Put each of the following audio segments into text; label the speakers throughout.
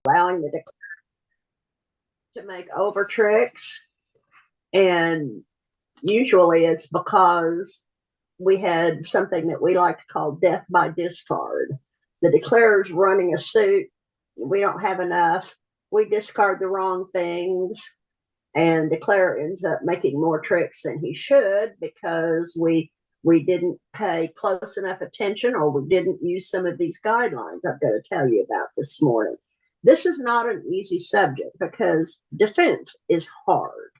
Speaker 1: allowing the to make over tricks, and usually it's because we had something that we like to call death by discard. The declarer's running a suit, we don't have enough, we discard the wrong things, and declarer ends up making more tricks than he should because we didn't pay close enough attention, or we didn't use some of these guidelines I'm going to tell you about this morning. This is not an easy subject because defense is hard.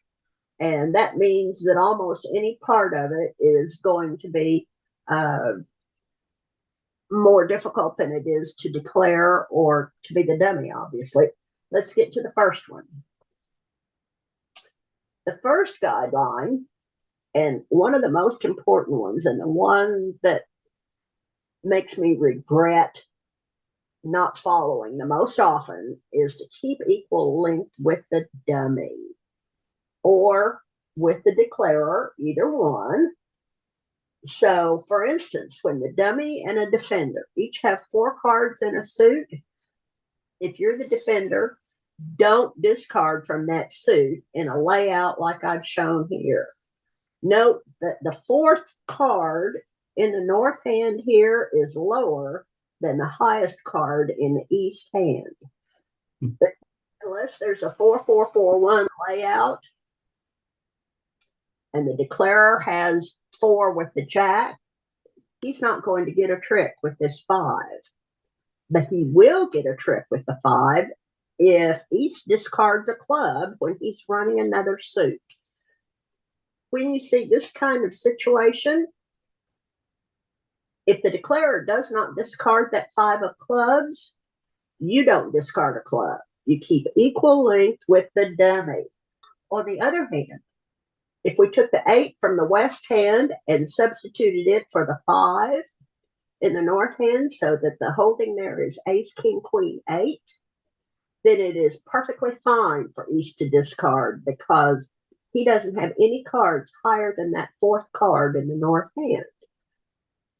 Speaker 1: And that means that almost any part of it is going to be more difficult than it is to declare or to be the dummy, obviously. Let's get to the first one. The first guideline, and one of the most important ones, and the one that makes me regret not following the most often, is to keep equal length with the dummy or with the declarer, either one. So, for instance, when the dummy and a defender each have 4 cards in a suit, if you're the defender, don't discard from that suit in a layout like I've shown here. Note that the 4th card in the north hand here is lower than the highest card in the east hand. But unless there's a 4-4-4-1 layout and the declarer has 4 with the jack, he's not going to get a trick with this 5. But he will get a trick with the 5 if East discards a club when he's running another suit. When you see this kind of situation, if the declarer does not discard that 5 of clubs, you don't discard a club. You keep equal length with the dummy. On the other hand, if we took the 8 from the west hand and substituted it for the 5 in the north hand so that the holding there is ace, king, queen, 8, then it is perfectly fine for East to discard because he doesn't have any cards higher than that 4th card in the north hand.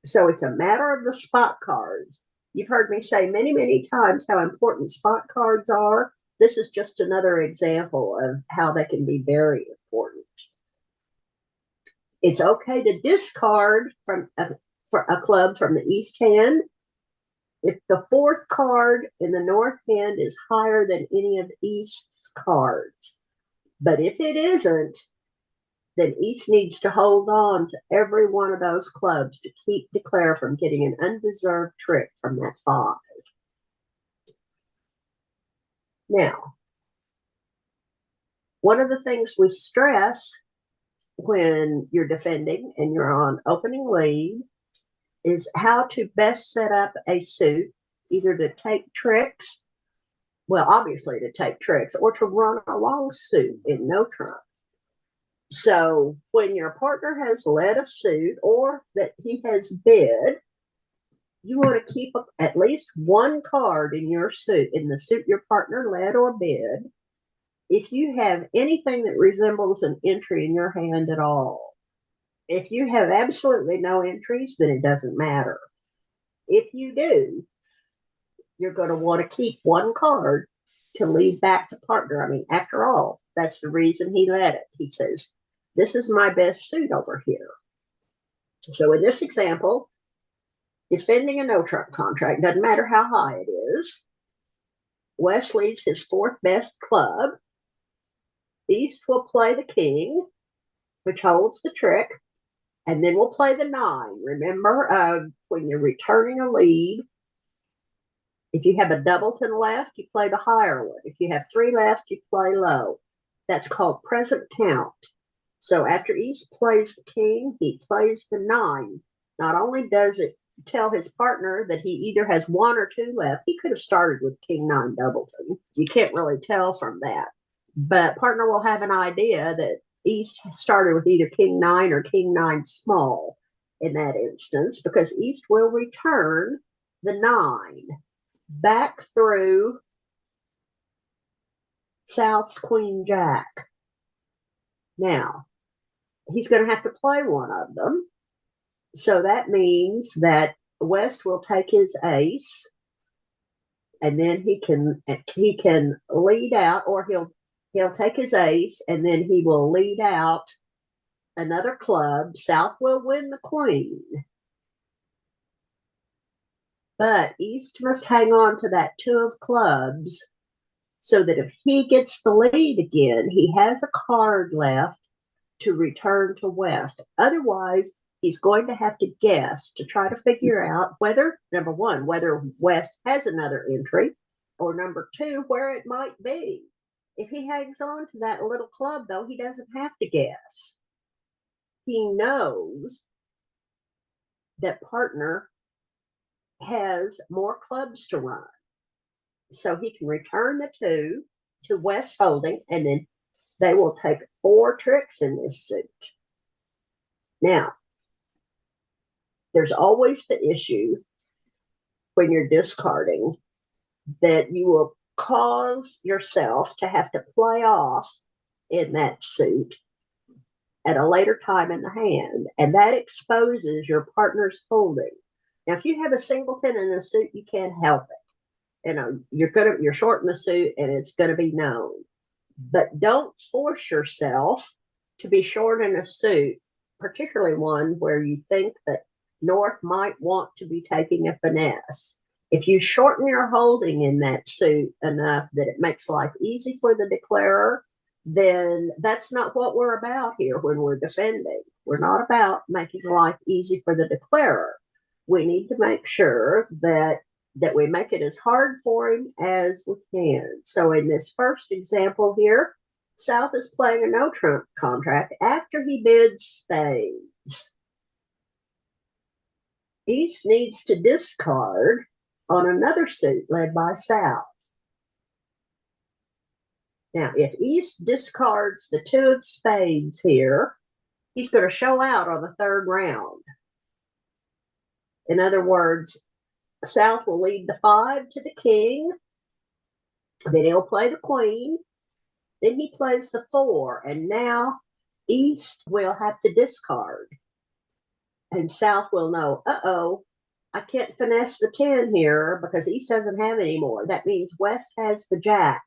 Speaker 1: So it's a matter of the spot cards. You've heard me say many, many times how important spot cards are. This is just another example of how they can be very important. It's okay to discard for a club from the east hand if the 4th card in the north hand is higher than any of East's cards. But if it isn't, then East needs to hold on to every one of those clubs to keep declare from getting an undeserved trick from that 5. Now, one of the things we stress when you're defending and you're on opening lead is how to best set up a suit, either to take tricks, well, obviously to take tricks, or to run a long suit in no trump. So when your partner has led a suit or that he has bid, you want to keep at least 1 card in your suit, in the suit your partner led or bid, if you have anything that resembles an entry in your hand at all. If you have absolutely no entries, then it doesn't matter. If you do, you're going to want to keep 1 card to lead back to partner. I mean, after all, that's the reason he led it. He says, this is my best suit over here. So in this example, defending a no-trump contract, doesn't matter how high it is, West leads his 4th best club. East will play the king, which holds the trick, and then we'll play the 9. Remember, when you're returning a lead, if you have a doubleton left, you play the higher one. If you have 3 left, you play low. That's called present count. So after East plays the king, he plays the 9. Not only does it tell his partner that he either has 1 or 2 left, he could have started with king 9 doubleton. You can't really tell from that. But partner will have an idea that East started with either king 9 or king 9 small in that instance, because East will return the 9 back through South's queen jack. Now, he's going to have to play one of them. So that means that West will take his ace, and then he can lead out, or he'll take his ace, and then he will lead out another club. South will win the queen, but East must hang on to that two of clubs, so that if he gets the lead again, he has a card left to return to West. Otherwise, he's going to have to guess to try to figure out whether, number one, whether West has another entry, or number two, where it might be. If he hangs on to that little club, though, he doesn't have to guess. He knows that partner has more clubs to run. So he can return the two to West holding, and then they will take 4 tricks in this suit. Now, there's always the issue when you're discarding that you will cause yourself to have to play off in that suit at a later time in the hand, and that exposes your partner's holding. Now, if you have a singleton in the suit, you can't help it. You know, you're short in the suit, and it's going to be known. But don't force yourself to be short in a suit, particularly one where you think that North might want to be taking a finesse. If you shorten your holding in that suit enough that it makes life easy for the declarer, then that's not what we're about here when we're defending. We're not about making life easy for the declarer. We need to make sure that we make it as hard for him as we can. So in this first example here, South is playing a no-trump contract after he bids spades. East needs to discard on another suit led by South. Now, if East discards the 2 of spades here, he's going to show out on the 3rd round. In other words, South will lead the 5 to the king, then he'll play the queen, then he plays the 4, and now East will have to discard. And South will know, uh-oh, I can't finesse the 10 here because East doesn't have any more. That means West has the jack.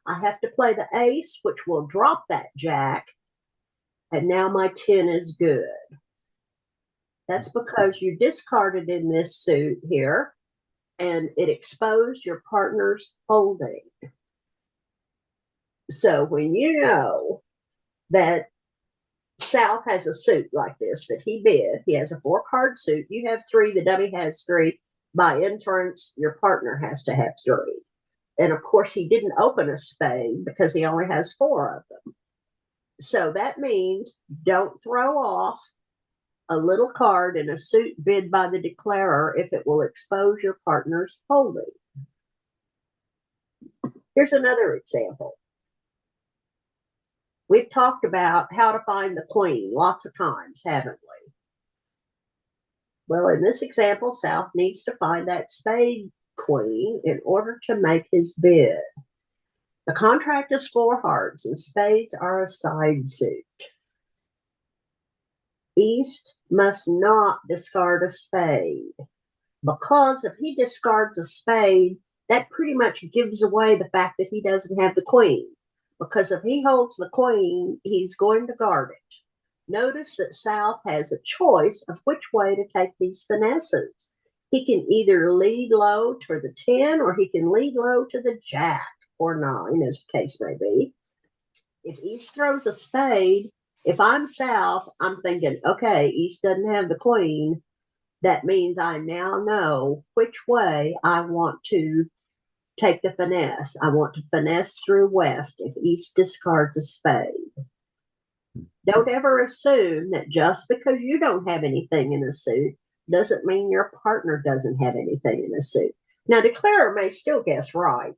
Speaker 1: I have to play the ace, which will drop that jack, and now my 10 is good. That's because you discarded in this suit here, and it exposed your partner's holding. So when you know that South has a suit like this that he bid, he has a 4-card suit, you have 3, the dummy has 3, by inference, your partner has to have 3. And of course, he didn't open a spade because he only has 4 of them. So that means don't throw off a little card in a suit bid by the declarer if it will expose your partner's holding. Here's another example. We've talked about how to find the queen lots of times, haven't we? Well, in this example, South needs to find that spade queen in order to make his bid. The contract is 4 hearts, and spades are a side suit. East must not discard a spade, because if he discards a spade, that pretty much gives away the fact that he doesn't have the queen. Because if he holds the queen, he's going to guard it. Notice that South has a choice of which way to take these finesses. He can either lead low to the 10, or he can lead low to the jack, or 9, as the case may be. If East throws a spade, if I'm South, I'm thinking, okay, East doesn't have the queen. That means I now know which way I want to take the finesse. I want to finesse through West if East discards a spade. Don't ever assume that just because you don't have anything in a suit doesn't mean your partner doesn't have anything in a suit. Now, declarer may still guess right.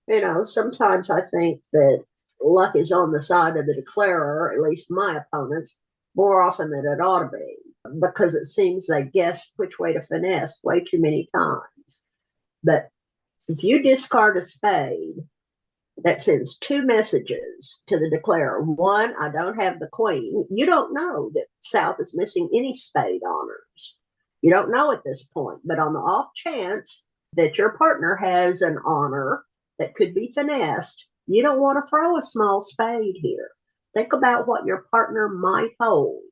Speaker 1: You know, sometimes I think that luck is on the side of the declarer, at least my opponents, more often than it ought to be, because it seems they guess which way to finesse way too many times. But if you discard a spade, that sends 2 messages to the declarer. 1, I don't have the queen. You don't know that South is missing any spade honors. You don't know at this point, but on the off chance that your partner has an honor that could be finessed, you don't want to throw a small spade here. Think about what your partner might hold.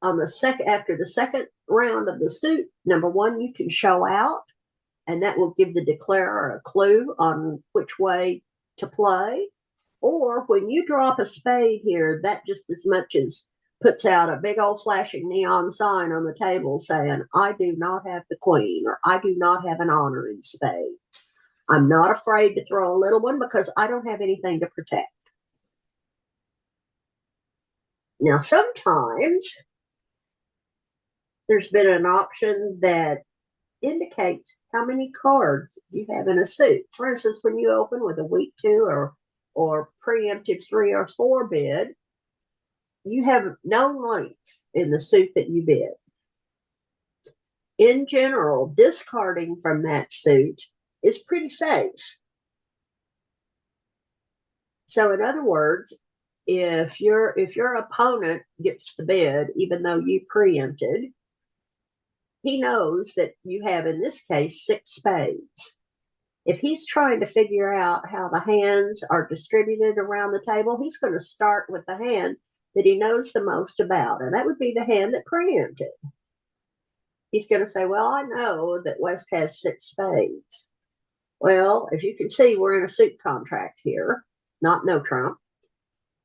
Speaker 1: After the second round of the suit, number one, you can show out, and that will give the declarer a clue on which way to play. Or when you drop a spade here, that just as much as puts out a big old flashing neon sign on the table saying, I do not have the queen, or I do not have an honor in spades. I'm not afraid to throw a little one because I don't have anything to protect. Now, sometimes there's been an option that indicates how many cards you have in a suit. For instance, when you open with a weak 2 or preemptive 3 or 4 bid, you have known lengths in the suit that you bid. In general, discarding from that suit is pretty safe. So in other words, if your opponent gets the bid, even though you preempted, he knows that you have, in this case, 6 spades. If he's trying to figure out how the hands are distributed around the table, he's going to start with the hand that he knows the most about, and that would be the hand that preempted. He's going to say, well, I know that West has 6 spades. Well, as you can see, we're in a suit contract here, not no trump.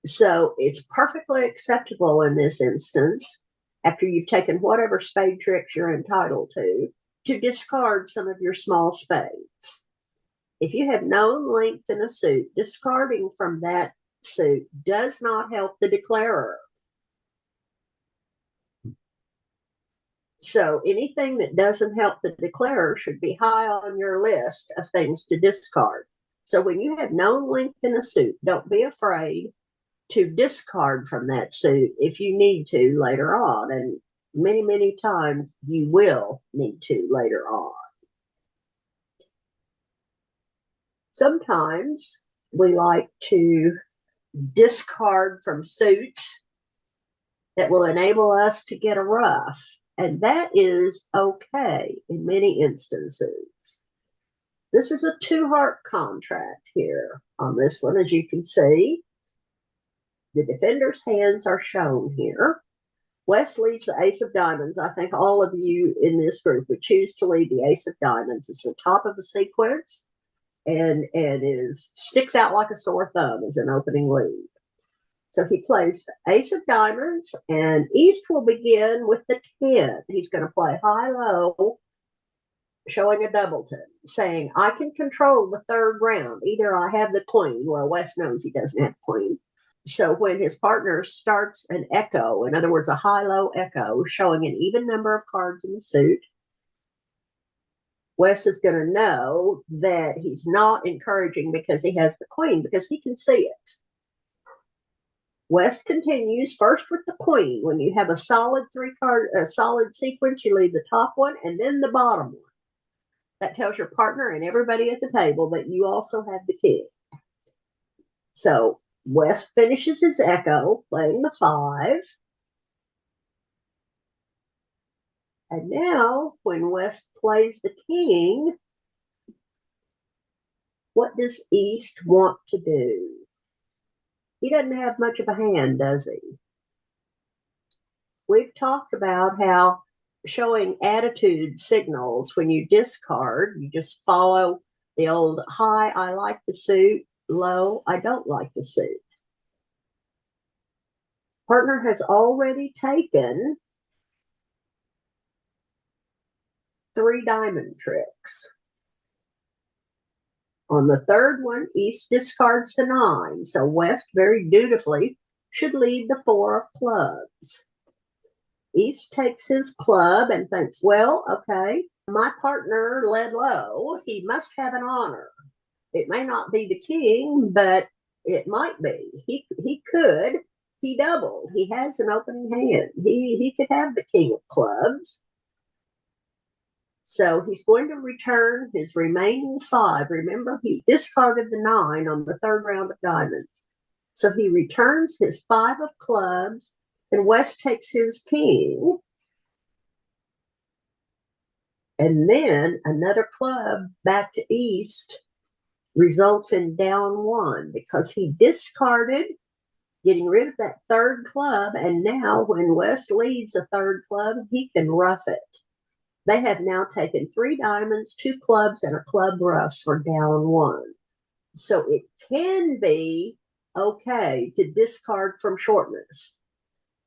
Speaker 1: So it's perfectly acceptable in this instance, after you've taken whatever spade tricks you're entitled to discard some of your small spades. If you have known length in a suit, discarding from that suit does not help the declarer. So anything that doesn't help the declarer should be high on your list of things to discard. So when you have known length in a suit, don't be afraid to discard from that suit if you need to later on. And many, many times you will need to later on. Sometimes we like to discard from suits that will enable us to get a ruff. And that is okay in many instances. This is a 2-heart contract here on this one, as you can see. The defender's hands are shown here. West leads the ace of diamonds. I think all of you in this group would choose to lead the ace of diamonds. It's the top of the sequence and sticks out like a sore thumb as an opening lead. So he plays the ace of diamonds, and East will begin with the 10. He's going to play high-low, showing a doubleton, saying, I can control the third round. Either I have the queen. Well, West knows he doesn't have queen. So when his partner starts an echo, in other words, a high-low echo, showing an even number of cards in the suit, West is going to know that he's not encouraging because he has the queen, because he can see it. West continues first with the queen. When you have a solid solid sequence, you leave the top one and then the bottom one. That tells your partner and everybody at the table that you also have the king. So West finishes his echo, playing the 5. And now, when West plays the king, what does East want to do? He doesn't have much of a hand, does he? We've talked about how showing attitude signals when you discard, you just follow the old high, I like the suit, low, I don't like the suit. Partner has already taken 3 diamond tricks. On the third one, East discards the 9, so West very dutifully should lead the 4 of clubs. East takes his club and thinks, well, okay, my partner led low. He must have an honor. It may not be the king, but it might be. He could. He doubled. He has an opening hand. He could have the king of clubs. So he's going to return his remaining 5. Remember, he discarded the 9 on the third round of diamonds. So he returns his 5 of clubs, and West takes his king. And then another club back to East results in down one because he discarded, getting rid of that third club. And now when West leads a third club, he can rough it. They have now taken 3 diamonds, 2 clubs, and a club rough for down one. So it can be okay to discard from shortness.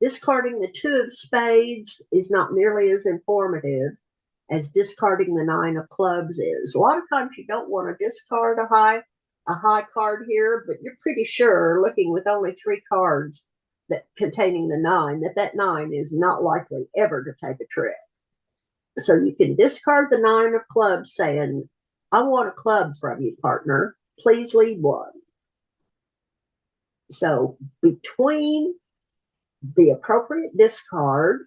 Speaker 1: Discarding the 2 of spades is not nearly as informative as discarding the 9 of clubs is. A lot of times you don't want to discard a high card here, but you're pretty sure, looking with only 3 cards that containing the 9, that 9 is not likely ever to take a trick. So you can discard the 9 of clubs saying, I want a club from you, partner. Please lead one. So between the appropriate discard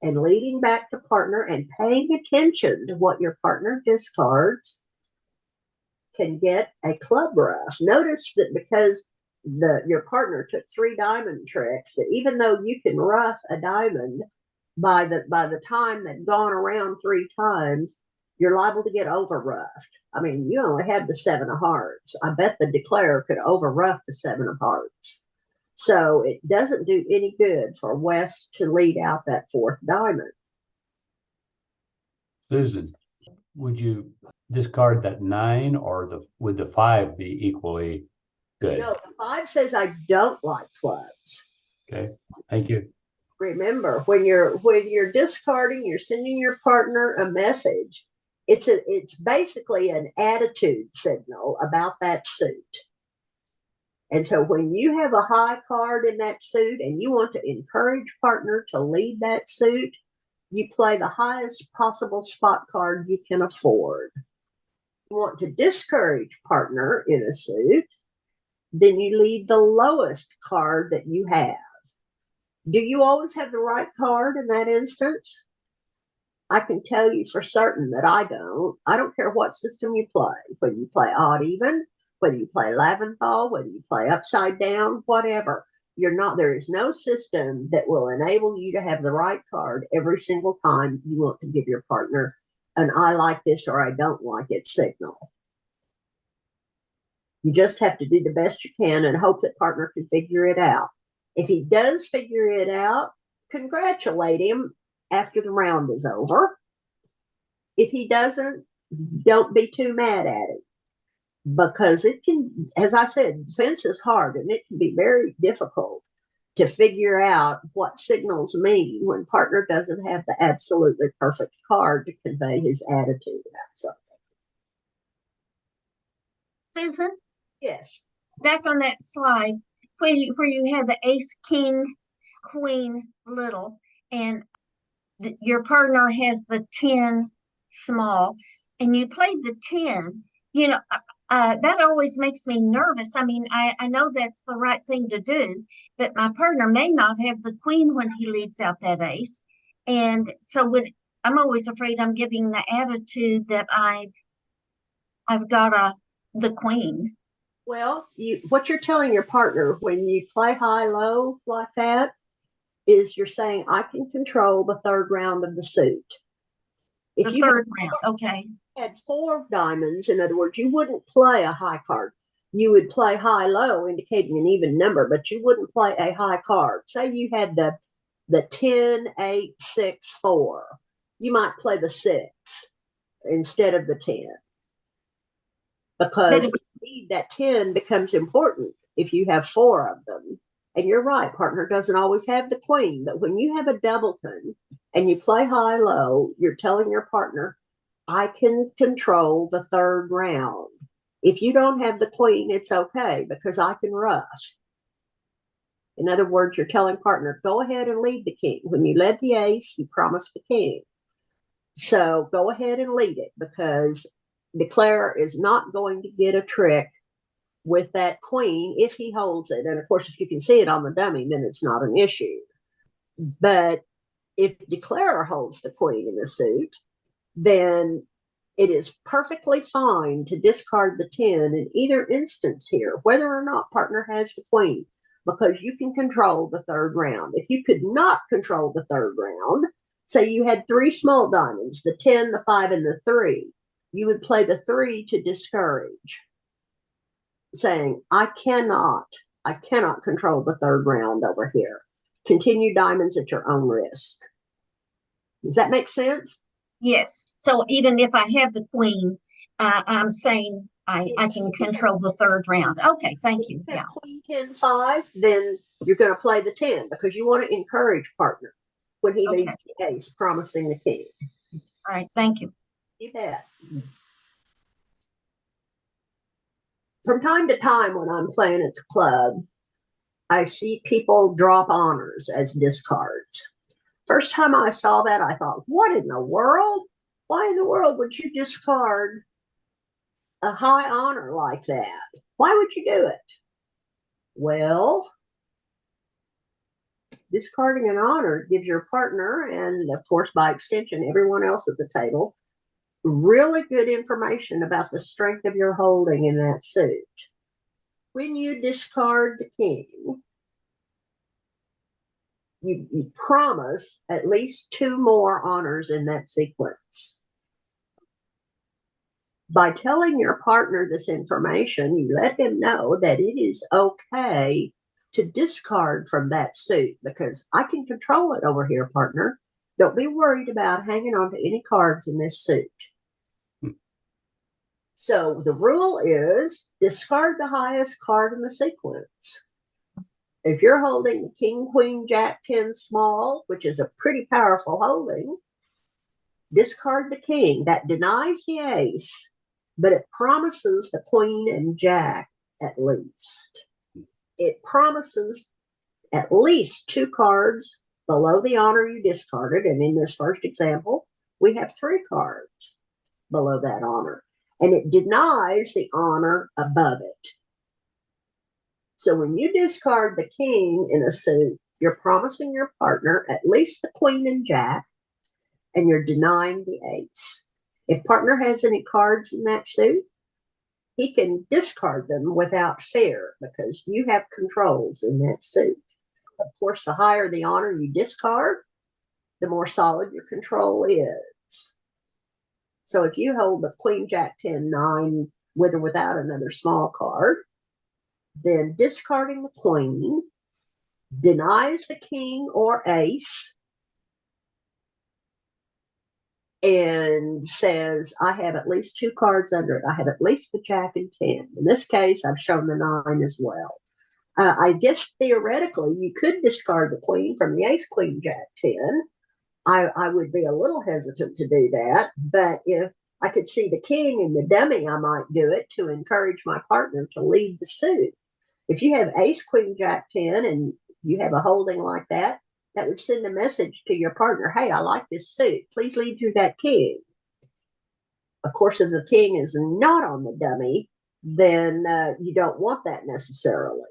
Speaker 1: and leading back to partner and paying attention to what your partner discards can get a club rough. Notice that because your partner took 3 diamond tricks, that even though you can rough a diamond, by the time they've gone around 3 times, you're liable to get over roughed. I mean, you only have the 7 of hearts. I bet the declare could over rough the 7 of hearts. So it doesn't do any good for West to lead out that 4th diamond.
Speaker 2: Susan, would you discard that 9, or would the 5 be equally good?
Speaker 1: No, the 5 says I don't like clubs.
Speaker 2: Okay, thank you.
Speaker 1: Remember, when you're discarding, you're sending your partner a message. It's basically an attitude signal about that suit. And so when you have a high card in that suit and you want to encourage partner to lead that suit, you play the highest possible spot card you can afford. You want to discourage partner in a suit, then you lead the lowest card that you have. Do you always have the right card in that instance? I can tell you for certain that I don't. I don't care what system you play, whether you play odd even, whether you play Laventhal, whether you play upside down, whatever. There is no system that will enable you to have the right card every single time you want to give your partner an I like this or I don't like it signal. You just have to do the best you can and hope that partner can figure it out. If he does figure it out, congratulate him after the round is over. If he doesn't, don't be too mad at it. Because it can, as I said, defense is hard and it can be very difficult to figure out what signals mean when partner doesn't have the absolutely perfect card to convey his attitude about something.
Speaker 3: Susan?
Speaker 1: Yes.
Speaker 3: Back on that slide, where you have the ace, king, queen, little, and your partner has the 10 small, and you played the 10, that always makes me nervous. I mean, I know that's the right thing to do, but my partner may not have the queen when he leads out that ace. And so I'm always afraid I'm giving the attitude that I've got the queen.
Speaker 1: Well, what you're telling your partner when you play high-low like that is you're saying, I can control the 3rd round of the suit.
Speaker 3: If the 3rd round, okay.
Speaker 1: Had 4 diamonds, in other words, you wouldn't play a high card. You would play high-low, indicating an even number, but you wouldn't play a high card. Say you had the 10, 8, 6, 4. You might play the 6 instead of the 10. Because that 10 becomes important if you have 4 of them. And you're right, partner doesn't always have the queen, but when you have a doubleton and you play high-low, you're telling your partner, I can control the 3rd round. If you don't have the queen, it's okay because I can rush. In other words, you're telling partner, go ahead and lead the king. When you led the ace, you promised the king. So go ahead and lead it because declare is not going to get a trick with that queen if he holds it. And of course, if you can see it on the dummy, then it's not an issue. But if declare holds the queen in the suit, then it is perfectly fine to discard the 10 in either instance here, whether or not partner has the queen, because you can control the 3rd round. If you could not control the 3rd round, Say you had 3 small diamonds, the 10, the 5, and the 3. You would play the 3 to discourage, saying, I cannot control the 3rd round over here. Continue diamonds at your own risk. Does that make sense?
Speaker 3: Yes. So even if I have the queen, I'm saying I can control the 3rd round. Okay, thank you.
Speaker 1: If you
Speaker 3: Yeah.
Speaker 1: have queen, 10, 5, then you're going to play the 10 because you want to encourage partner when he
Speaker 3: Okay.
Speaker 1: leads the ace, promising the king.
Speaker 3: All right, thank you.
Speaker 1: You bet. From time to time when I'm playing at the club, I see people drop honors as discards. First time I saw that, I thought, what in the world? Why in the world would you discard a high honor like that? Why would you do it? Well, discarding an honor gives your partner, and of course, by extension, everyone else at the table, really good information about the strength of your holding in that suit. When you discard the king, you promise at least 2 more honors in that sequence. By telling your partner this information, you let him know that it is okay to discard from that suit because I can control it over here, partner. Don't be worried about hanging on to any cards in this suit. So the rule is discard the highest card in the sequence. If you're holding the king, queen, jack, 10 small, which is a pretty powerful holding, discard the king. That denies the ace, but it promises the queen and jack at least. It promises at least 2 cards below the honor you discarded. And in this first example, we have 3 cards below that honor. And it denies the honor above it. So when you discard the king in a suit, you're promising your partner at least the queen and jack, and you're denying the ace. If partner has any cards in that suit, he can discard them without fear because you have controls in that suit. Of course, the higher the honor you discard, the more solid your control is. So if you hold the queen, jack, 10, 9 with or without another small card, then discarding the queen denies the king or ace and says, I have at least 2 cards under it. I have at least the jack and 10. In this case, I've shown the 9 as well. I guess theoretically, you could discard the queen from the ace, queen, jack, 10. I would be a little hesitant to do that, but if I could see the king and the dummy, I might do it to encourage my partner to lead the suit. If you have ace, queen, jack, 10, and you have a holding like that, that would send a message to your partner, hey, I like this suit. Please lead through that king. Of course, if the king is not on the dummy, then you don't want that necessarily.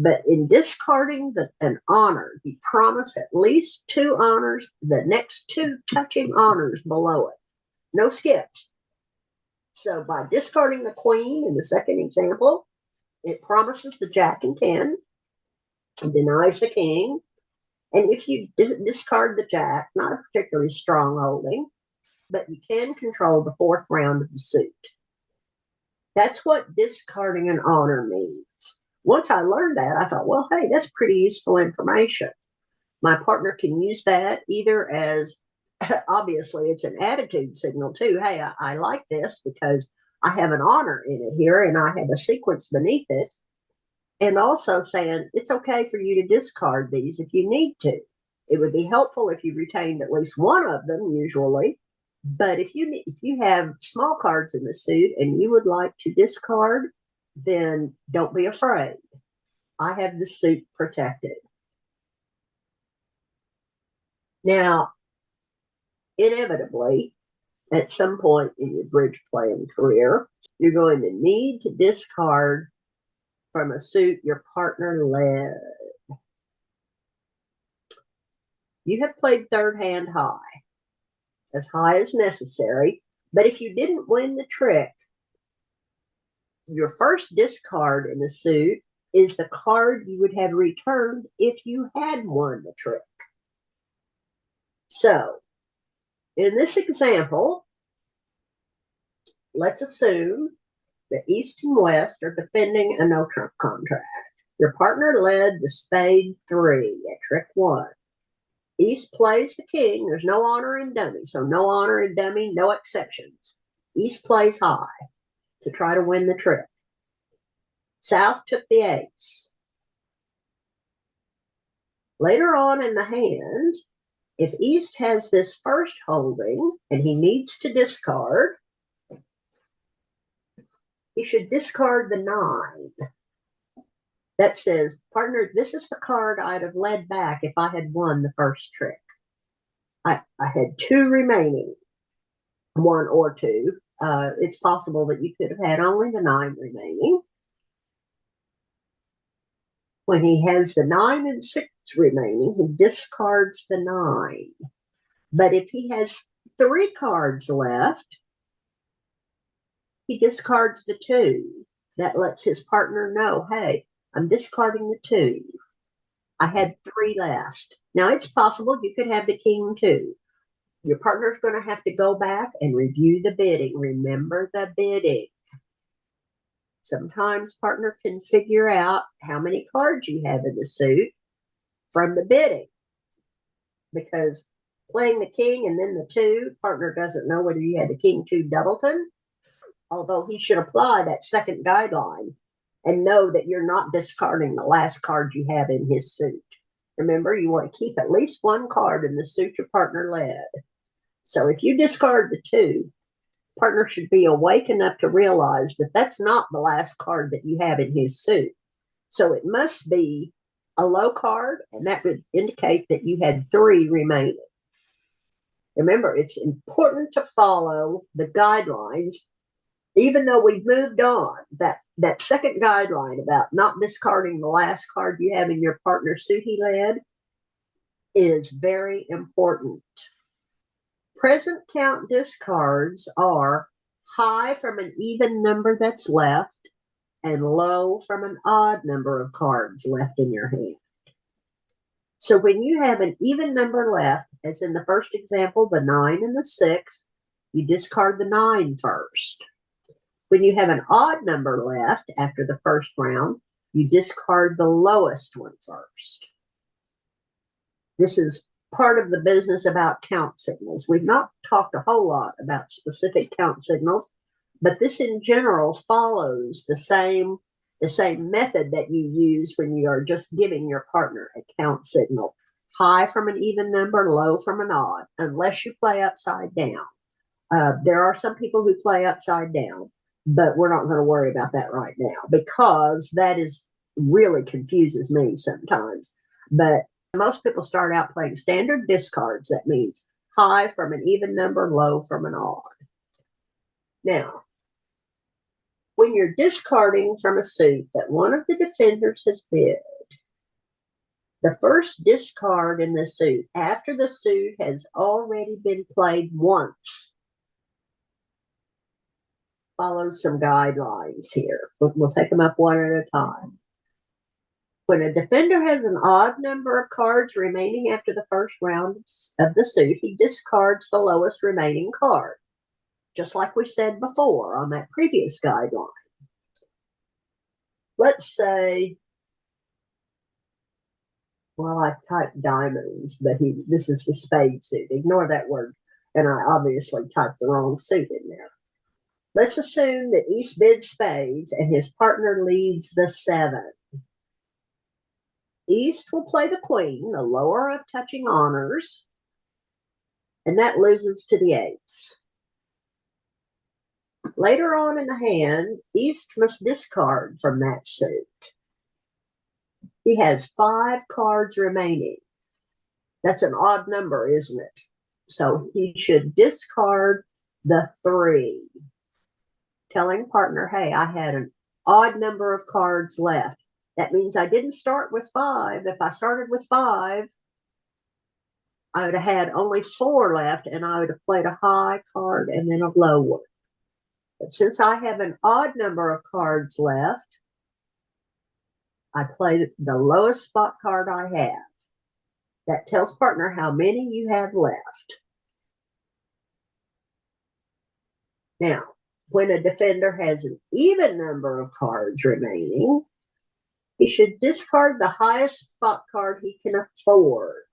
Speaker 1: But in discarding an honor, you promise at least 2 honors, the next 2 touching honors below it. No skips. So by discarding the queen in the second example, it promises the jack and 10, denies the king. And if you discard the jack, not a particularly strong holding, but you can control the 4th round of the suit. That's what discarding an honor means. Once I learned that, I thought, well, hey, that's pretty useful information. My partner can use that either as, obviously, it's an attitude signal too. Hey, I like this because I have an honor in it here and I have a sequence beneath it. And also saying, it's okay for you to discard these if you need to. It would be helpful if you retained at least one of them, usually. But if you have small cards in the suit and you would like to discard, then don't be afraid. I have the suit protected. Now, inevitably, at some point in your bridge playing career, you're going to need to discard from a suit your partner led. You have played 3rd hand high, as high as necessary, but if you didn't win the trick, your first discard in the suit is the card you would have returned if you had won the trick. So In this example, let's assume that East and West are defending a no-trump contract. Your partner led the spade 3 at trick 1. East plays the king. There's no honor in dummy, so no honor in dummy, no exceptions. East plays high to try to win the trick. South took the ace. Later on in the hand, if East has this first holding and he needs to discard, he should discard the 9. That says, partner, this is the card I'd have led back if I had won the first trick. I had 2 remaining, 1 or 2. It's possible that you could have had only the 9 remaining. When he has the 9 and 6 remaining, he discards the 9. But if he has 3 cards left, he discards the 2. That lets his partner know, hey, I'm discarding the 2. I had 3 left. Now, it's possible you could have the king too. Your partner's going to have to go back and review the bidding. Remember the bidding. Sometimes partner can figure out how many cards you have in the suit from the bidding. Because playing the king and then the 2, partner doesn't know whether you had the king 2 doubleton. Although he should apply that second guideline and know that you're not discarding the last card you have in his suit. Remember, you want to keep at least 1 card in the suit your partner led. So if you discard the 2, partner should be awake enough to realize that that's not the last card that you have in his suit. So it must be a low card, and that would indicate that you had 3 remaining. Remember, it's important to follow the guidelines. Even though we've moved on, that second guideline about not discarding the last card you have in your partner's suit he led is very important. Present count discards are high from an even number that's left and low from an odd number of cards left in your hand. So when you have an even number left, as in the first example, the 9 and the 6, you discard the 9 first. When you have an odd number left after the first round, you discard the lowest one first. This is part of the business about count signals. We've not talked a whole lot about specific count signals, but this in general follows the same method that you use when you are just giving your partner a count signal. High from an even number, low from an odd, unless you play upside down. There are some people who play upside down, but we're not going to worry about that right now because that is really confuses me sometimes. But most people start out playing standard discards. That means high from an even number, low from an odd. Now, when you're discarding from a suit that one of the defenders has bid, the first discard in the suit after the suit has already been played once follows some guidelines here. We'll take them up one at a time. When a defender has an odd number of cards remaining after the first round of the suit, he discards the lowest remaining card, just like we said before on that previous guideline. Let's say, well, I typed diamonds, but this is the spade suit. Ignore that word. And I obviously typed the wrong suit in there. Let's assume that East bids spades and his partner leads the 7. East will play the queen, the lower of touching honors, and that loses to the ace. Later on in the hand, East must discard from that suit. He has 5 cards remaining. That's an odd number, isn't it? So he should discard the 3. Telling partner, hey, I had an odd number of cards left. That means I didn't start with 5. If I started with 5, I would have had only 4 left, and I would have played a high card and then a low one. But since I have an odd number of cards left, I played the lowest spot card I have. That tells partner how many you have left. Now, when a defender has an even number of cards remaining, he should discard the highest spot card he can afford.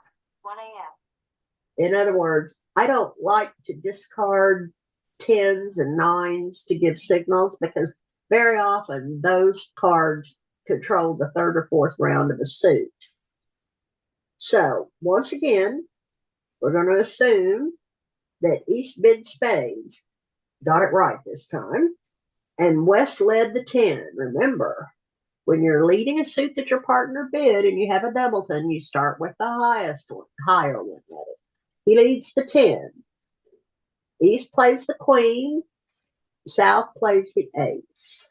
Speaker 3: 1 a.m.
Speaker 1: In other words, I don't like to discard tens and nines to give signals because very often those cards control the third or fourth round of a suit. So once again, we're going to assume that East bid spades, got it right this time, and West led the 10. Remember, when you're leading a suit that your partner bid and you have a doubleton, you start with the highest one, higher one of it. He leads the 10. East plays the queen, South plays the ace.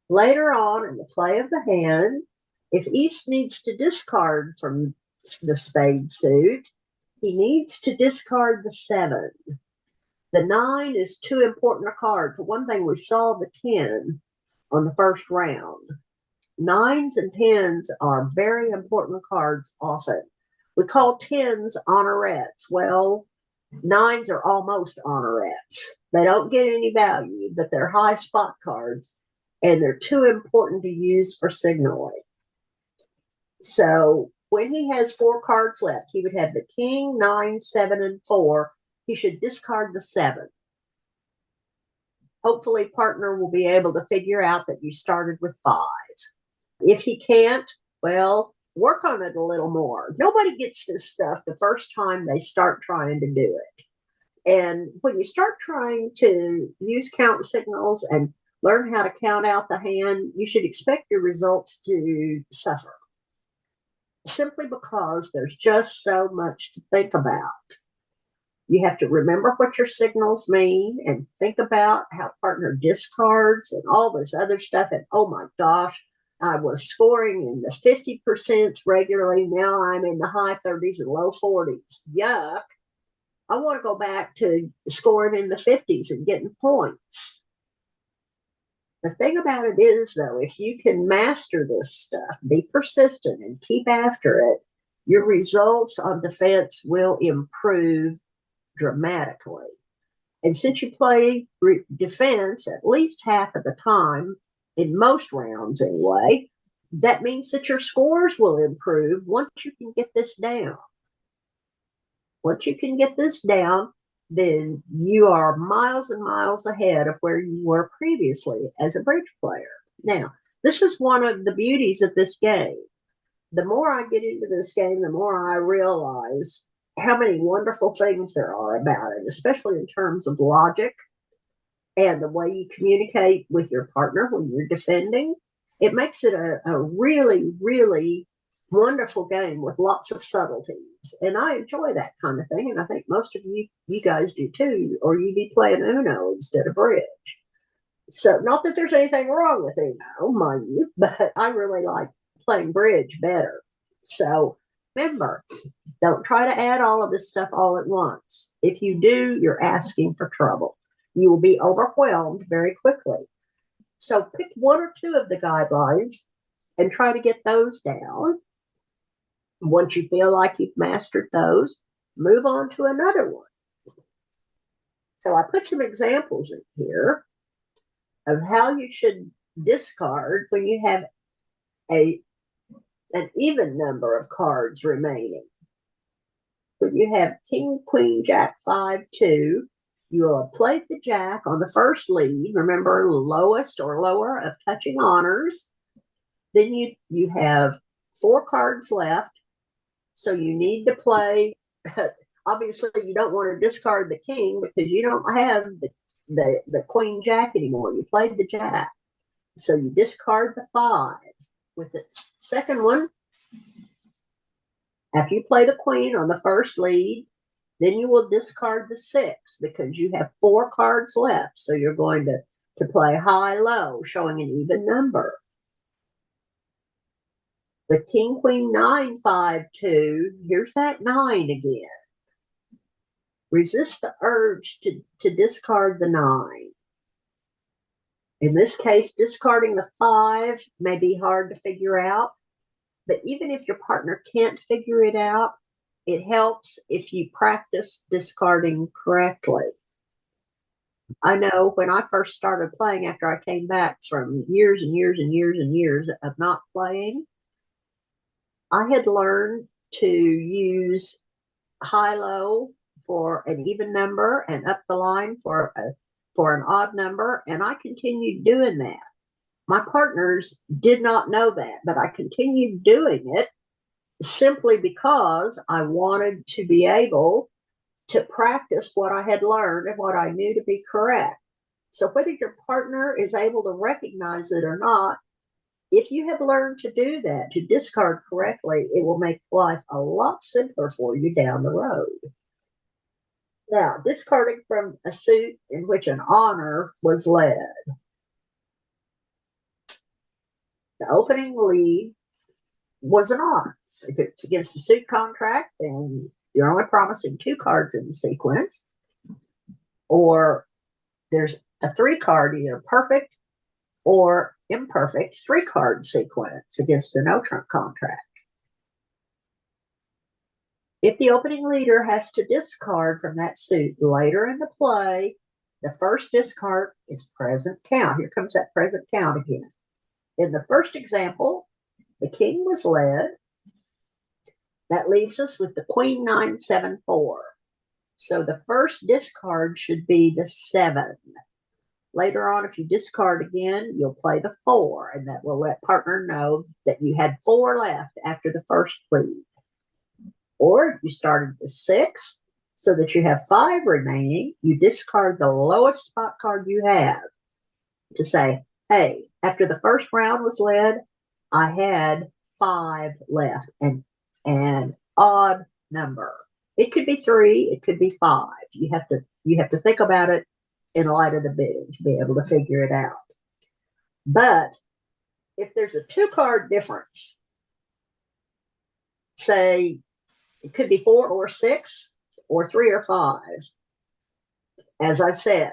Speaker 1: Later on in the play of the hand, if East needs to discard from the spade suit, he needs to discard the 7. The 9 is too important a card. For one thing, we saw the 10 on the first round. 9s and 10s are very important cards often. We call 10s honorettes. Well, 9s are almost honorettes. They don't get any value, but they're high spot cards, and they're too important to use for signaling. So when he has 4 cards left, he would have the king, 9, 7, and 4. He should discard the 7. Hopefully, partner will be able to figure out that you started with 5. If he can't, well, work on it a little more. Nobody gets this stuff the first time they start trying to do it. And when you start trying to use count signals and learn how to count out the hand, you should expect your results to suffer. Simply because there's just so much to think about. You have to remember what your signals mean and think about how partner discards and all this other stuff. And oh my gosh, I was scoring in the 50% regularly. Now I'm in the high 30s and low 40s. Yuck. I want to go back to scoring in the 50s and getting points. The thing about it is, though, if you can master this stuff, be persistent and keep after it, your results on defense will improve dramatically. And since you play defense at least half of the time, in most rounds anyway, that means that your scores will improve once you can get this down. Once you can get this down, then you are miles and miles ahead of where you were previously as a bridge player. Now, this is one of the beauties of this game. The more I get into this game, the more I realize how many wonderful things there are about it, especially in terms of logic and the way you communicate with your partner when you're defending. It makes it a really, really wonderful game with lots of subtleties. And I enjoy that kind of thing. And I think most of you guys do too, or you'd be playing Uno instead of bridge. So not that there's anything wrong with Uno, mind you, but I really like playing bridge better. So remember, don't try to add all of this stuff all at once. If you do, you're asking for trouble. You will be overwhelmed very quickly. So pick 1 or 2 of the guidelines and try to get those down. Once you feel like you've mastered those, move on to another one. So I put some examples in here of how you should discard when you have an even number of cards remaining. When you have king, queen, jack, 5, 2, you will play the jack on the first lead. Remember, lowest or lower of touching honors. Then you have 4 cards left. So you need to play. Obviously, you don't want to discard the king because you don't have the queen jack anymore. You played the jack. So you discard the 5. With the second one, after you play the queen on the first lead, then you will discard the 6 because you have 4 cards left. So you're going to play high-low, showing an even number. The king, queen, 9, 5, 2, here's that 9 again. Resist the urge to discard the 9. In this case, discarding the 5 may be hard to figure out, but even if your partner can't figure it out, it helps if you practice discarding correctly. I know when I first started playing after I came back from years and years and years and years of not playing, I had learned to use high-low for an even number and up the line for an odd number, and I continued doing that. My partners did not know that, but I continued doing it simply because I wanted to be able to practice what I had learned and what I knew to be correct. So whether your partner is able to recognize it or not, if you have learned to do that, to discard correctly, it will make life a lot simpler for you down the road. Now, discarding from a suit in which an honor was led. The opening lead was an honor. If it's against a suit contract, then you're only promising 2 cards in the sequence, or there's a 3-card, either perfect or imperfect 3-card sequence against a no-trump contract. If the opening leader has to discard from that suit later in the play, the first discard is present count. Here comes that present count again. In the first example, the king was led. That leaves us with the queen 9-7-4. So the first discard should be the 7. Later on, if you discard again, you'll play the 4, and that will let partner know that you had 4 left after the first lead. Or if you started with 6, so that you have 5 remaining, you discard the lowest spot card you have to say, hey, after the first round was led, I had 5 left, and an odd number. It could be 3, it could be 5. You have to think about it in light of the bidding to be able to figure it out. But if there's a 2-card difference, say it could be 4 or 6 or 3 or 5, as I said,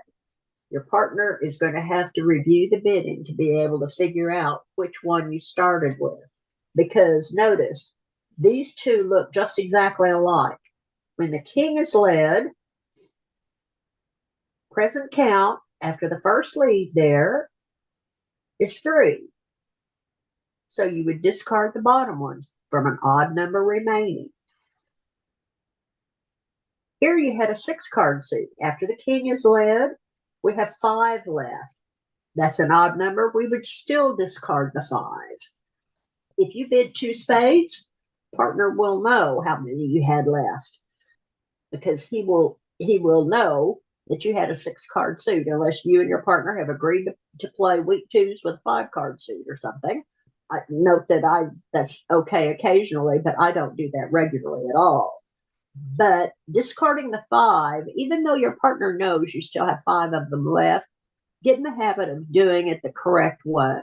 Speaker 1: your partner is going to have to review the bidding to be able to figure out which one you started with. Because notice, these two look just exactly alike. When the king is led, present count after the first lead there is 3. So you would discard the bottom ones from an odd number remaining. Here you had a 6-card suit. After the king is led, we have 5 left. That's an odd number. We would still discard the 5. If you bid 2 spades, partner will know how many you had left, because he will know that you had a 6-card suit, unless you and your partner have agreed to play weak 2s with a 5-card suit or something. I note that that's okay occasionally, but I don't do that regularly at all. But discarding the 5, even though your partner knows you still have 5 of them left, get in the habit of doing it the correct way.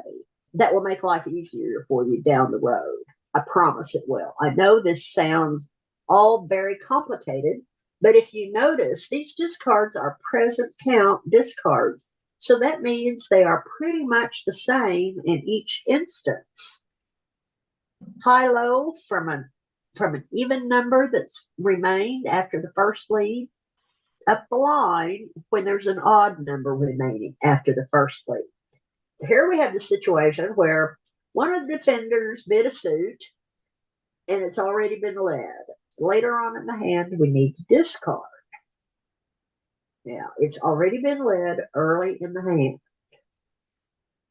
Speaker 1: That will make life easier for you down the road. I promise it will. I know this sounds all very complicated, but if you notice, these discards are present count discards. So that means they are pretty much the same in each instance. High-low from an even number that's remained after the first lead, up the line when there's an odd number remaining after the first lead. Here we have the situation where one of the defenders bid a suit and it's already been led. Later on in the hand, we need to discard. Now, it's already been led early in the hand.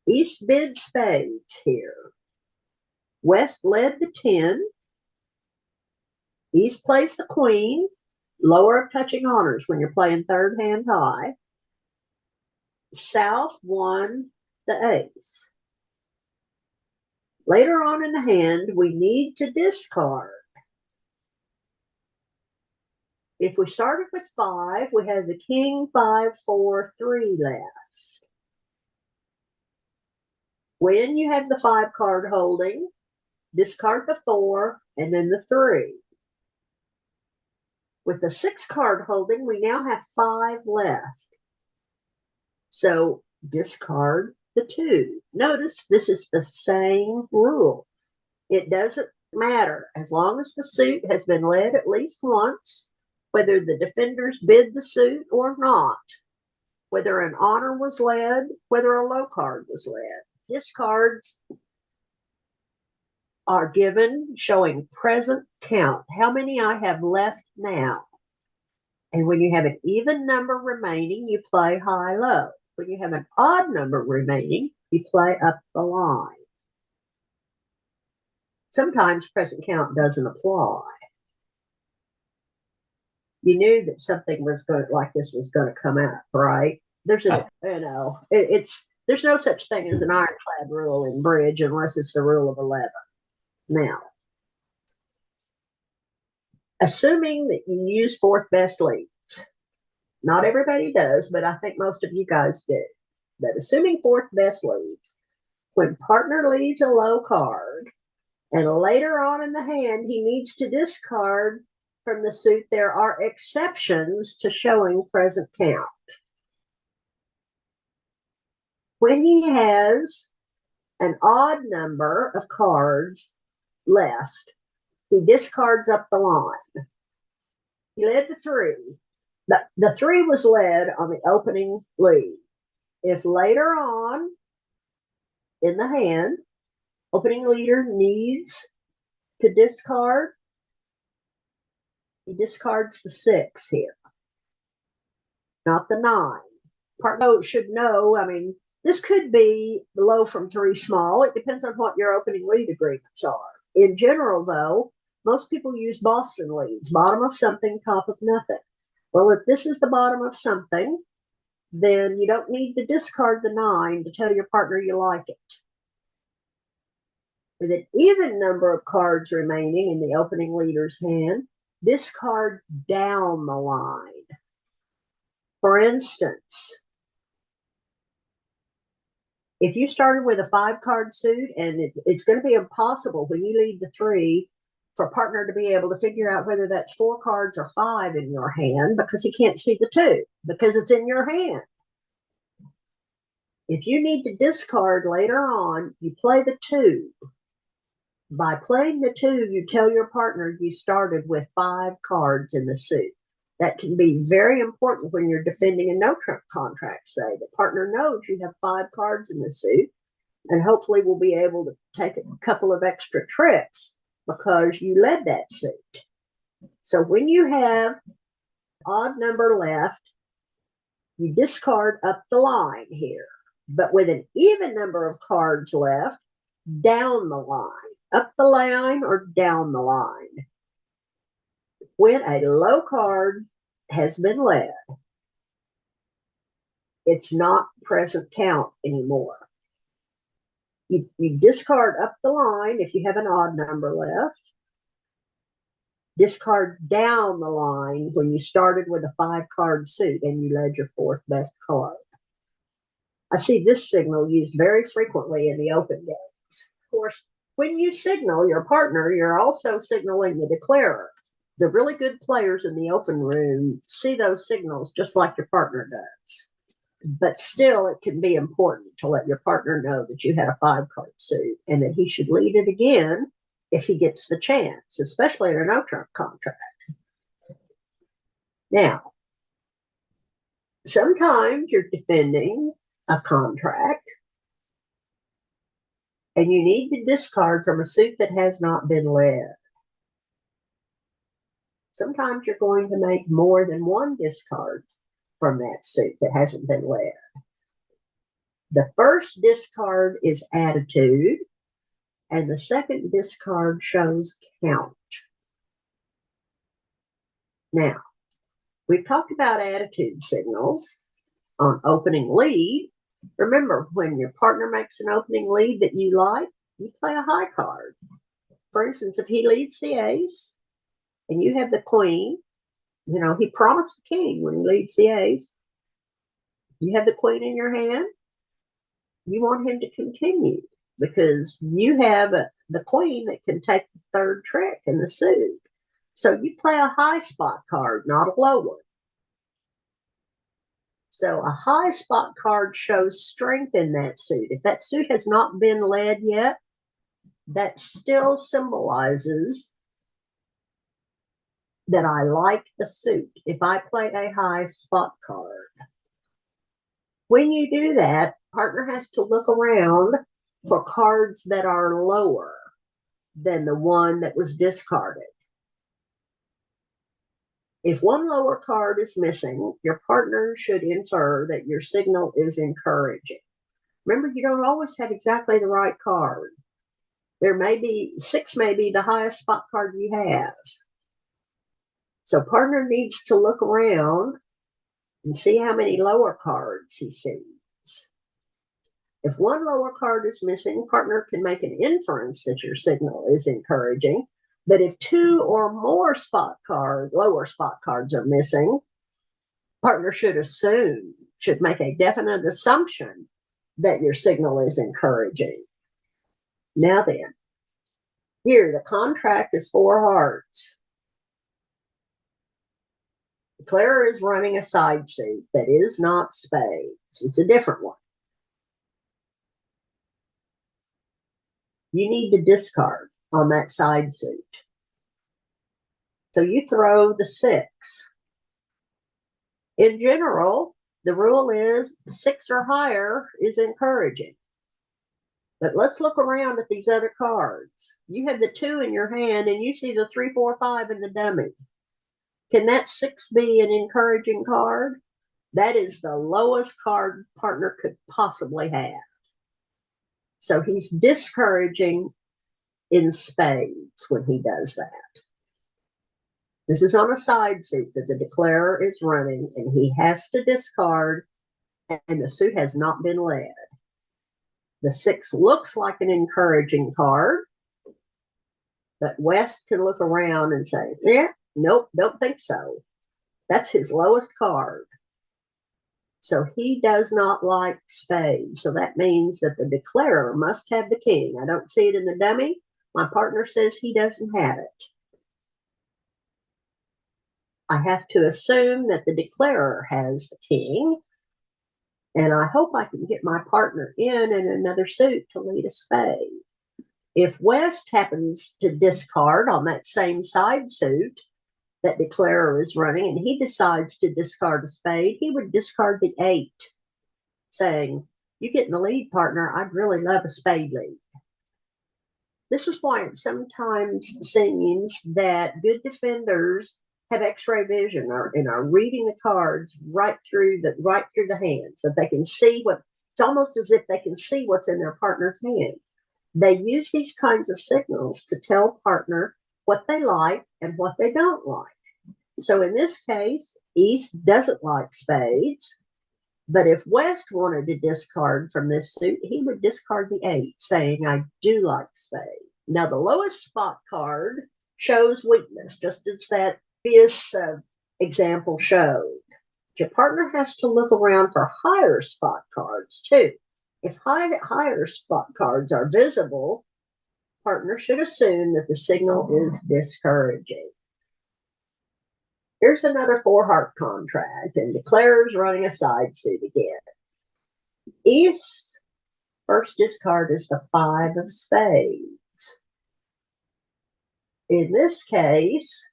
Speaker 1: East bid spades here. West led the 10. East plays the queen. Lower of touching honors when you're playing third hand high. South won the ace. Later on in the hand, we need to discard. If we started with 5, we have the king, 5, 4, 3 left. When you have the 5-card holding, discard the 4 and then the 3. With the 6-card holding, we now have 5 left. So discard the 2. Notice this is the same rule. It doesn't matter. As long as the suit has been led at least once, whether the defenders bid the suit or not, whether an honor was led, whether a low card was led. Discards are given showing present count, how many I have left now. And when you have an even number remaining, you play high-low. When you have an odd number remaining, you play up the line. Sometimes present count doesn't apply. You knew that something was going like this was going to come up, right? There's a, there's no such thing as an ironclad rule in bridge unless it's the rule of 11. Now, assuming that you use fourth best leads, not everybody does, but I think most of you guys do. But assuming fourth best leads, when partner leads a low card, and later on in the hand, he needs to discard from the suit, there are exceptions to showing present count. When he has an odd number of cards left, he discards up the line. He led the 3. The 3 was led on the opening lead. If later on in the hand, opening leader needs to discard, he discards the 6 here, not the 9. Partner should know, I mean, this could be low from 3 small. It depends on what your opening lead agreements are. In general, though, most people use Boston leads, bottom of something, top of nothing. Well, if this is the bottom of something, then you don't need to discard the 9 to tell your partner you like it. With an even number of cards remaining in the opening leader's hand, discard down the line. For instance, if you started with a 5-card suit, and it's going to be impossible when you lead the 3 for partner to be able to figure out whether that's 4 cards or 5 in your hand, because he can't see the 2 because it's in your hand. If you need to discard later on, you play the 2. By playing the 2, you tell your partner you started with 5 cards in the suit. That can be very important when you're defending a no-trump contract, say. The partner knows you have 5 cards in the suit, and hopefully will be able to take a couple of extra tricks because you led that suit. So when you have odd number left, you discard up the line here. But with an even number of cards left, down the line. Up the line or down the line. When a low card has been led, it's not present count anymore. You discard up the line if you have an odd number left. Discard down the line when you started with a 5-card suit and you led your 4th best card. I see this signal used very frequently in the open games. Of course, when you signal your partner, you're also signaling the declarer. The really good players in the open room see those signals just like your partner does. But still, it can be important to let your partner know that you had a 5-card suit and that he should lead it again if he gets the chance, especially in a no-trump contract. Now, sometimes you're defending a contract and you need to discard from a suit that has not been led. Sometimes you're going to make more than one discard from that suit that hasn't been led. The first discard is attitude, and the second discard shows count. Now, we've talked about attitude signals on opening lead. Remember, when your partner makes an opening lead that you like, you play a high card. For instance, if he leads the ace and you have the queen, you know, he promised the king when he leads the ace. You have the queen in your hand. You want him to continue because you have the queen that can take the 3rd trick in the suit. So you play a high spot card, not a low one. So a high spot card shows strength in that suit. If that suit has not been led yet, that still symbolizes that I like the suit if I play a high spot card. When you do that, partner has to look around for cards that are lower than the one that was discarded. If one lower card is missing, your partner should infer that your signal is encouraging. Remember, you don't always have exactly the right card. There may be 6, may be the highest spot card you have. So partner needs to look around and see how many lower cards he sees. If one lower card is missing, partner can make an inference that your signal is encouraging. But if 2 or more lower spot cards are missing, partner should make a definite assumption that your signal is encouraging. Now then, here the contract is 4 hearts. Declarer is running a side suit that is not spades. It's a different one. You need to discard on that side suit. So you throw the 6. In general, the rule is 6 or higher is encouraging. But let's look around at these other cards. You have the 2 in your hand and you see the 3, 4, 5 in the dummy. Can that 6 be an encouraging card? That is the lowest card partner could possibly have. So he's discouraging in spades when he does that. This is on a side suit that the declarer is running, and he has to discard, and the suit has not been led. The 6 looks like an encouraging card, but West can look around and say, yeah, nope, don't think so. That's his lowest card. So he does not like spades. So that means that the declarer must have the king. I don't see it in the dummy. My partner says he doesn't have it. I have to assume that the declarer has the king. And I hope I can get my partner in another suit to lead a spade. If West happens to discard on that same side suit that declarer is running, and he decides to discard a spade, he would discard the 8, saying, you get in the lead, partner. I'd really love a spade lead. This is why it sometimes seems that good defenders have X-ray vision and are reading the cards right through the hands, so they can see it's almost as if they can see what's in their partner's hand. They use these kinds of signals to tell partner what they like and what they don't like. So in this case, East doesn't like spades, but if West wanted to discard from this suit, he would discard the 8, saying, I do like spades. Now, the lowest spot card shows weakness, just as that previous example showed. Your partner has to look around for higher spot cards, too. If higher spot cards are visible, partner should assume that the signal is discouraging. Here's another 4-heart contract, and declarer's running a side suit again. East's first discard is the 5 of spades. In this case,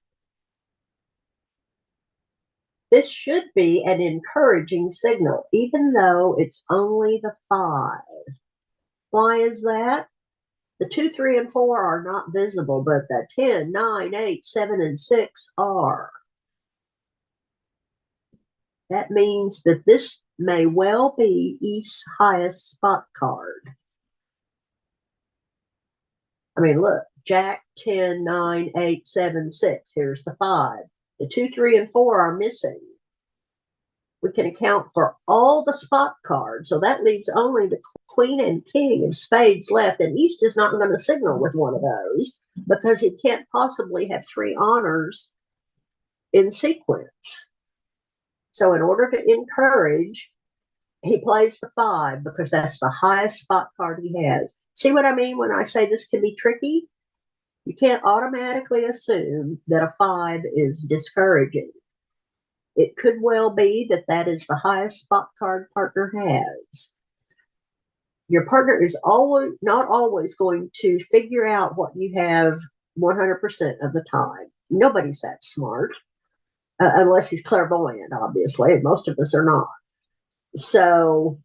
Speaker 1: this should be an encouraging signal, even though it's only the 5. Why is that? The 2, 3, and 4 are not visible, but the 10, 9, 8, 7, and 6 are. That means that this may well be East's highest spot card. I mean, look, Jack, 10, 9, 8, 7, 6. Here's the 5. The 2, 3, and 4 are missing. We can account for all the spot cards, so that leaves only the queen and king of spades left, and East is not going to signal with one of those because he can't possibly have 3 honors in sequence. So in order to encourage, he plays the 5 because that's the highest spot card he has. See what I mean when I say this can be tricky? You can't automatically assume that a 5 is discouraging. It could well be that that is the highest spot card partner has. Your partner is not always going to figure out what you have 100% of the time. Nobody's that smart, unless he's clairvoyant, obviously, and most of us are not. So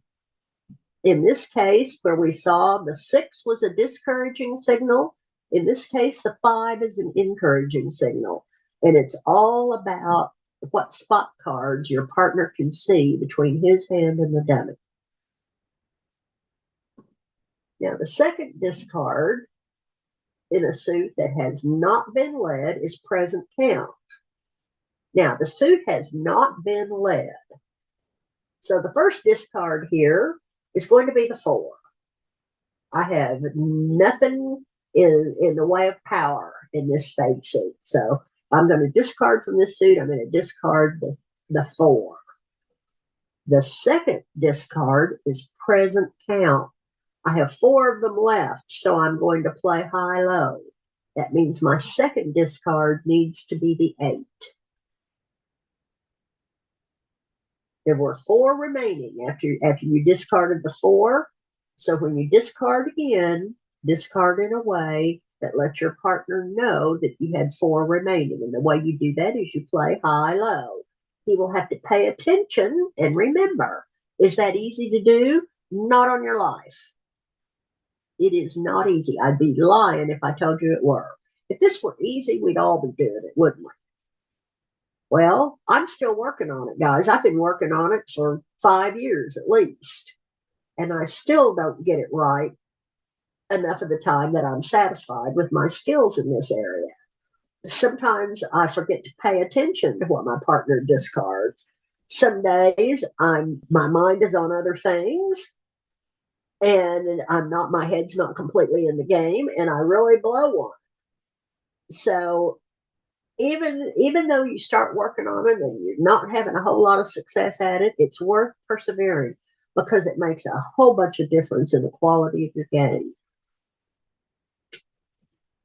Speaker 1: in this case, where we saw the 6 was a discouraging signal, in this case, the 5 is an encouraging signal. And it's all about what spot cards your partner can see between his hand and the dummy. Now, the second discard in a suit that has not been led is present count. Now, the suit has not been led. So the first discard here is going to be the 4. I have nothing in the way of power in this spade suit. So I'm going to discard from this suit. I'm going to discard the 4. The second discard is present count. I have 4 of them left, so I'm going to play high-low. That means my second discard needs to be the 8. There were 4 remaining after you discarded the 4. So when you discard again, discard in a way that lets your partner know that you had 4 remaining. And the way you do that is you play high-low. He will have to pay attention and remember. Is that easy to do? Not on your life. It is not easy. I'd be lying if I told you it were. If this were easy, we'd all be doing it, wouldn't we? Well, I'm still working on it, guys. I've been working on it for 5 years at least. And I still don't get it right enough of the time that I'm satisfied with my skills in this area. Sometimes I forget to pay attention to what my partner discards. Some days my mind is on other things and my head's not completely in the game, and I really blow one. So even though you start working on it and you're not having a whole lot of success at it, it's worth persevering because it makes a whole bunch of difference in the quality of your game.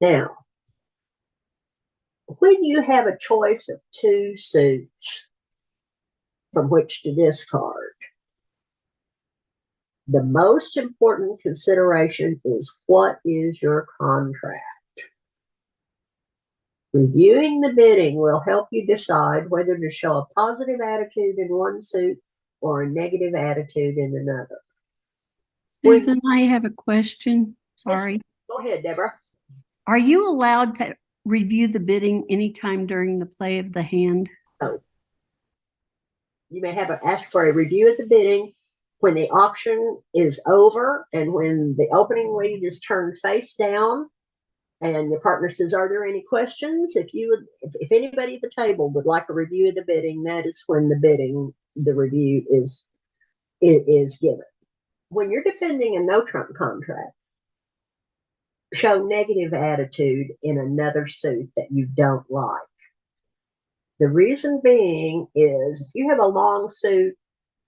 Speaker 1: Now, when you have a choice of 2 suits from which to discard, the most important consideration is what is your contract? Reviewing the bidding will help you decide whether to show a positive attitude in one suit or a negative attitude in another.
Speaker 4: Susan, I have a question. Sorry.
Speaker 1: Yes, go ahead, Deborah.
Speaker 4: Are you allowed to review the bidding anytime during the play of the hand?
Speaker 1: No. You may ask for a review of the bidding when the auction is over and when the opening lead is turned face down. And your partner says, are there any questions? If anybody at the table would like a review of the bidding, that is when the review is given. When you're defending a no-trump contract, show negative attitude in another suit that you don't like. The reason being is if you have a long suit,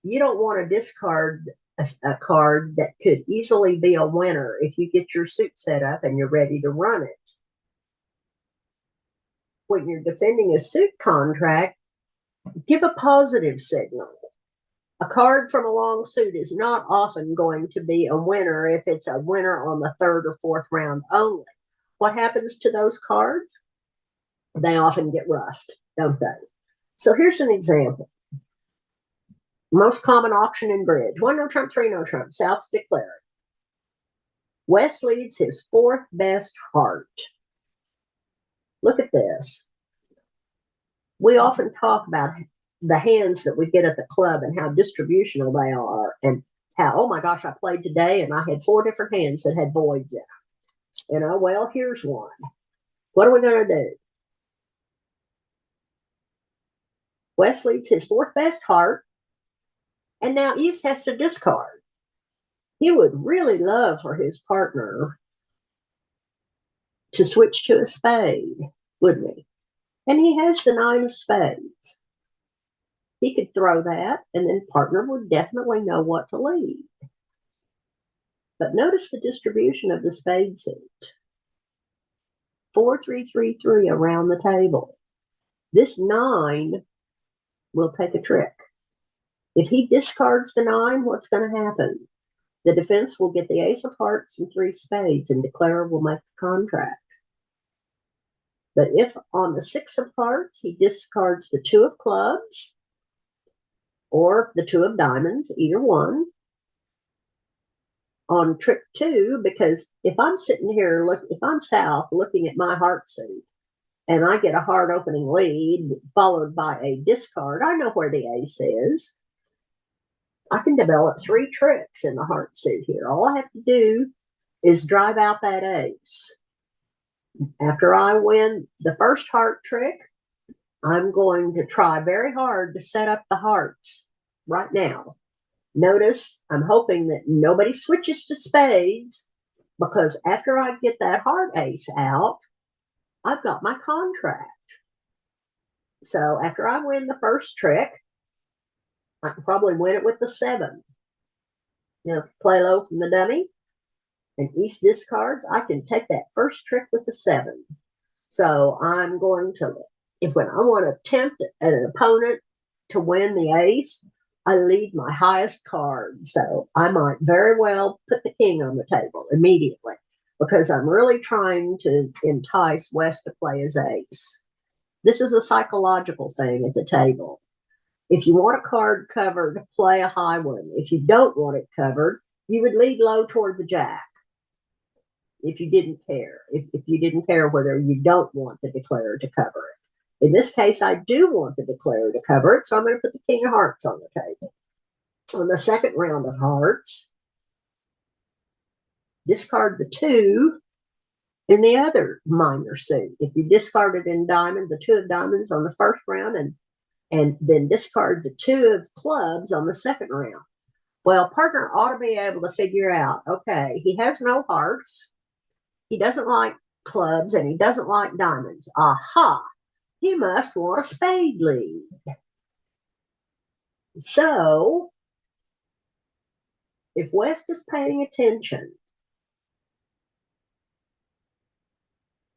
Speaker 1: you don't want to discard a card that could easily be a winner if you get your suit set up and you're ready to run it. When you're defending a suit contract, give a positive signal. A card from a long suit is not often going to be a winner if it's a winner on the 3rd or 4th round only. What happens to those cards? They often get rust, don't they? So here's an example. Most common auction in bridge. 1 no trump, 3 no trump. South's declaring. West leads his 4th best heart. Look at this. We often talk about the hands that we get at the club and how distributional they are and how, oh my gosh, I played today and I had 4 different hands that had voids in them. Well, here's one. What are we going to do? West leads his 4th best heart. And now East has to discard. He would really love for his partner to switch to a spade, wouldn't he? And he has the 9 of spades. He could throw that, and then partner would definitely know what to lead. But notice the distribution of the spade suit. 4, 3, 3, 3 around the table. This 9 will take a trick. If he discards the 9, what's going to happen? The defense will get the ace of hearts and 3 spades, and declarer will make the contract. But if on the 6 of hearts, he discards the 2 of clubs, or the two of diamonds, either one. On trick 2, because if I'm sitting here, if I'm south looking at my heart suit and I get a hard opening lead followed by a discard, I know where the ace is. I can develop 3 tricks in the heart suit here. All I have to do is drive out that ace. After I win the first heart trick, I'm going to try very hard to set up the hearts right now. Notice I'm hoping that nobody switches to spades, because after I get that heart ace out, I've got my contract. So after I win the first trick, I can probably win it with the 7. You know, play low from the dummy and East discards, I can take that first trick with the 7. So I'm going to, when I want to tempt an opponent to win the ace, I lead my highest card. So I might very well put the king on the table immediately, because I'm really trying to entice West to play his ace. This is a psychological thing at the table. If you want a card covered, play a high one. If you don't want it covered, you would lead low toward the jack. If you didn't care, if you didn't care whether you don't want the declarer to cover it. In this case, I do want the declarer to cover it, so I'm going to put the king of hearts on the table. On the second round of hearts, discard the 2 in the other minor suit. If you discarded in diamond, the 2 of diamonds on the first round, and then discard the 2 of clubs on the second round. Well, partner ought to be able to figure out, okay, he has no hearts, he doesn't like clubs, and he doesn't like diamonds. Aha! He must want a spade lead. So, if West is paying attention,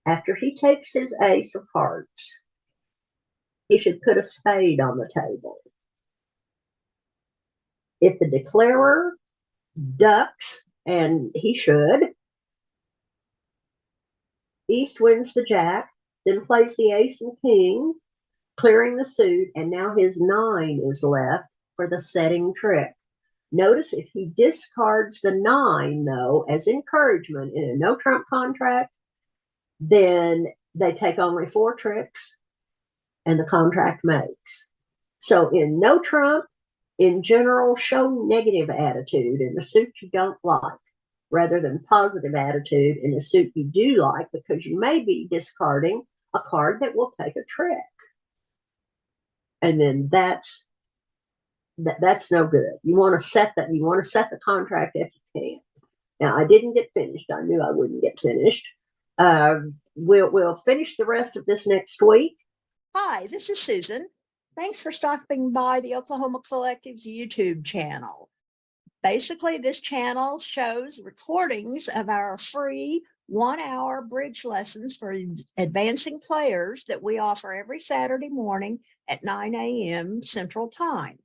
Speaker 1: after he takes his ace of hearts, he should put a spade on the table. If the declarer ducks, and he should, East wins the jack, then plays the ace and king, clearing the suit, and now his 9 is left for the setting trick. Notice if he discards the 9, though, as encouragement in a no-trump contract, then they take only 4 tricks, and the contract makes. So in no trump, in general, show negative attitude in a suit you don't like, rather than positive attitude in a suit you do like, because you may be discarding a card that will take a trick. And then that's no good. You want to set that. You want to set the contract if you can. Now, I didn't get finished. I knew I wouldn't get finished. We'll finish the rest of this next week.
Speaker 5: Hi, this is Susan. Thanks for stopping by the Oklahoma Collective's YouTube channel. Basically, this channel shows recordings of our free 1-hour bridge lessons for advancing players that we offer every Saturday morning at 9 a.m. Central Time.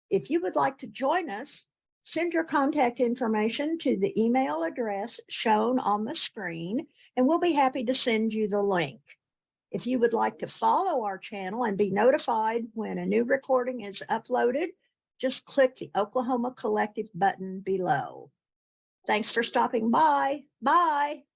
Speaker 5: If you would like to join us, send your contact information to the email address shown on the screen, and we'll be happy to send you the link. If you would like to follow our channel and be notified when a new recording is uploaded, just click the Oklahoma Collective button below. Thanks for stopping by. Bye.